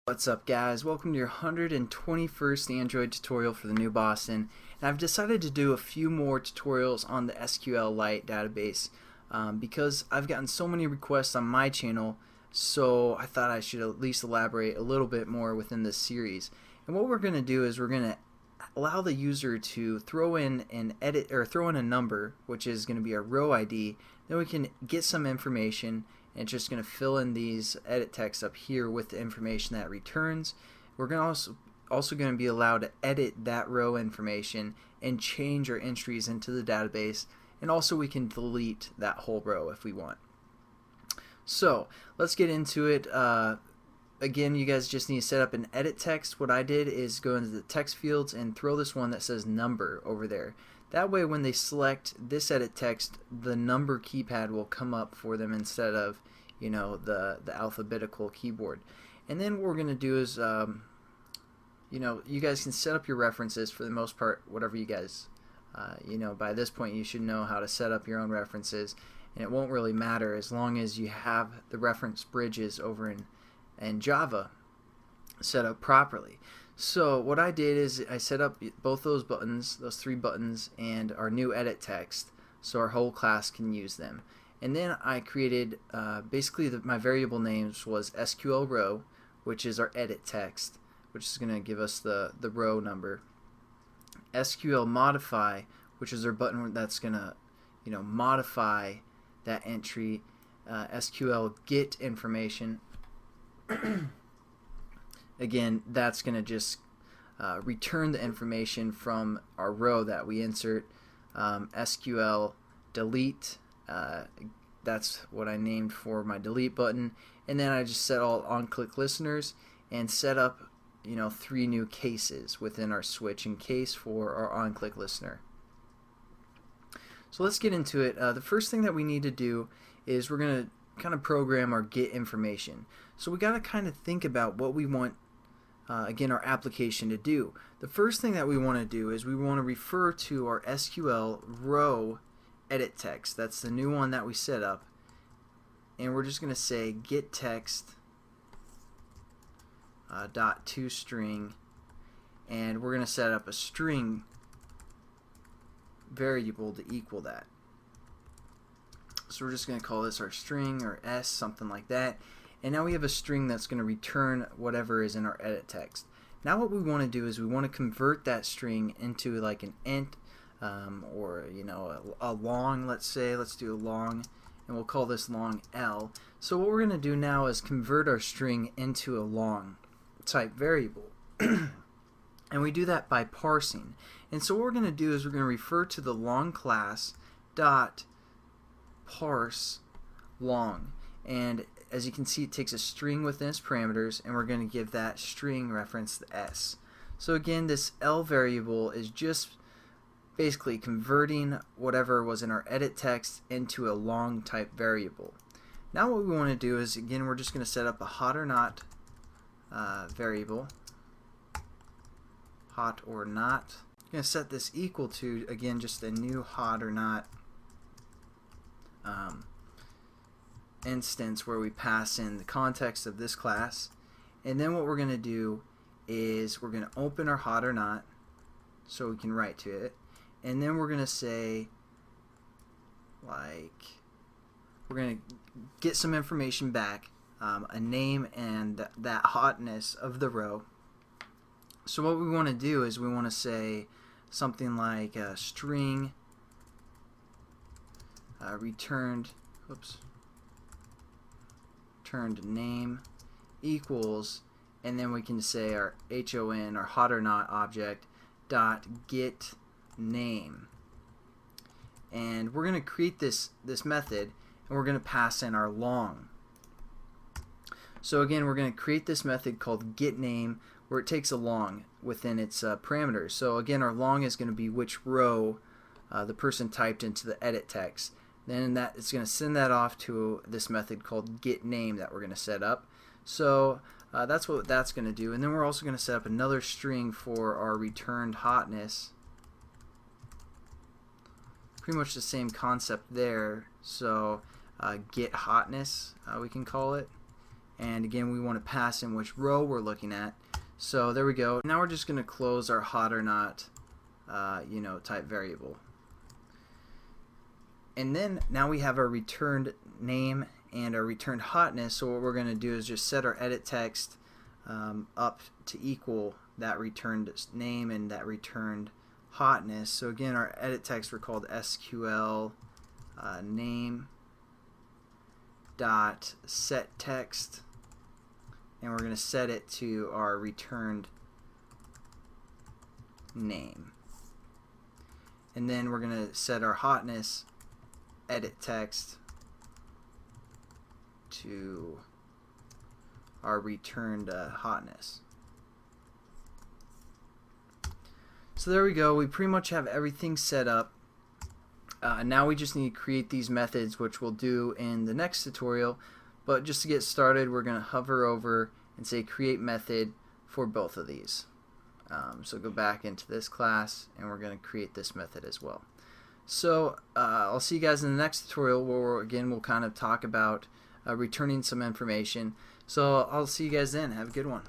What's up, guys? Welcome to your 121st Android tutorial for the new Boston. And I've decided to do a few more tutorials on the SQLite database because I've gotten so many requests on my channel, so I thought I should at least elaborate a little bit more within this series. And what we're going to do is we're going to allow the user to throw in a number, which is going to be our row ID. Then we can get some information, and it's just going to fill in these edit text up here with the information that it returns. We're going to also going to be allowed to edit that row information and change our entries into the database, and also we can delete that whole row if we want. So let's get into it. Again, you guys just need to set up an edit text. What I did is go into the text fields and throw this one that says number over there. That way when they select this edit text, the number keypad will come up for them instead of, you know, the alphabetical keyboard. And then what we're going to do is, you know, you guys can set up your references for the most part, whatever you guys, you know, by this point you should know how to set up your own references, and it won't really matter as long as you have the reference bridges over in Java set up properly. So what I did is I set up both those buttons, those three buttons, and our new edit text so our whole class can use them. And then I created basically my variable names was SQL row, which is our edit text, which is going to give us the row number. SQL modify, which is our button that's going to, you know, modify that entry. SQL get information. Again, that's going to just return the information from our row that we insert. SQL delete, that's what I named for my delete button. And then I just set all on-click listeners and set up, you know, 3 new cases within our switch in case for our on-click listener. So let's get into it. The first thing that we need to do is we're going to kind of program our get information. So we got to kind of think about what we want again our application to do. The first thing that we want to do is we want to refer to our SQL row edit text. That's the new one that we set up, and we're just going to say get text dot toString, and we're going to set up a string variable to equal that. So we're just going to call this our string or S, something like that. And now we have a string that's going to return whatever is in our edit text. Now what we want to do is we want to convert that string into like an int or, you know, a long, let's say. Let's do a long, and we'll call this long L. So what we're going to do now is convert our string into a long type variable. And we do that by parsing. And so what we're going to do is we're going to refer to the long class dot parse long, and as you can see it takes a string within its parameters, and we're going to give that string reference the S. So again, this L variable is just basically converting whatever was in our edit text into a long type variable. Now what we want to do is, again, we're just going to set up a hot or not variable, hot or not. I'm going to set this equal to, again, just a new hot or not instance where we pass in the context of this class. And then what we're going to do is we're going to open our hot or not so we can write to it, and then we're going to say, like, we're going to get some information back, a name and that hotness of the row. So what we want to do is we want to say something like string returned name equals, and then we can say our HON, our hot or not object, dot get name. And we're going to create this method, and we're going to pass in our long. So again, we're going to create this method called get name, where it takes a long within its parameters. So again, our long is going to be which row the person typed into the edit text. Then that it's going to send that off to this method called get name that we're going to set up. So that's what that's going to do. And then we're also going to set up another string for our returned hotness. Pretty much the same concept there. So get hotness, we can call it. and again we want to pass in which row we're looking at. So there we go. Now we're just going to close our hot or not type variable. And then now we have our returned name and our returned hotness. So what we're going to do is just set our edit text up to equal that returned name and that returned hotness. So again, our edit text were called SQL name dot set text, and we're going to set it to our returned name. And then we're going to set our hotness edit text to our returned hotness. So there we go. We pretty much have everything set up. Now we just need to create these methods, which we'll do in the next tutorial. But just to get started, we're going to hover over and say create method for both of these. So go back into this class and we're going to create this method as well. So I'll see you guys in the next tutorial where we'll kind of talk about returning some information. So I'll see you guys then. Have a good one.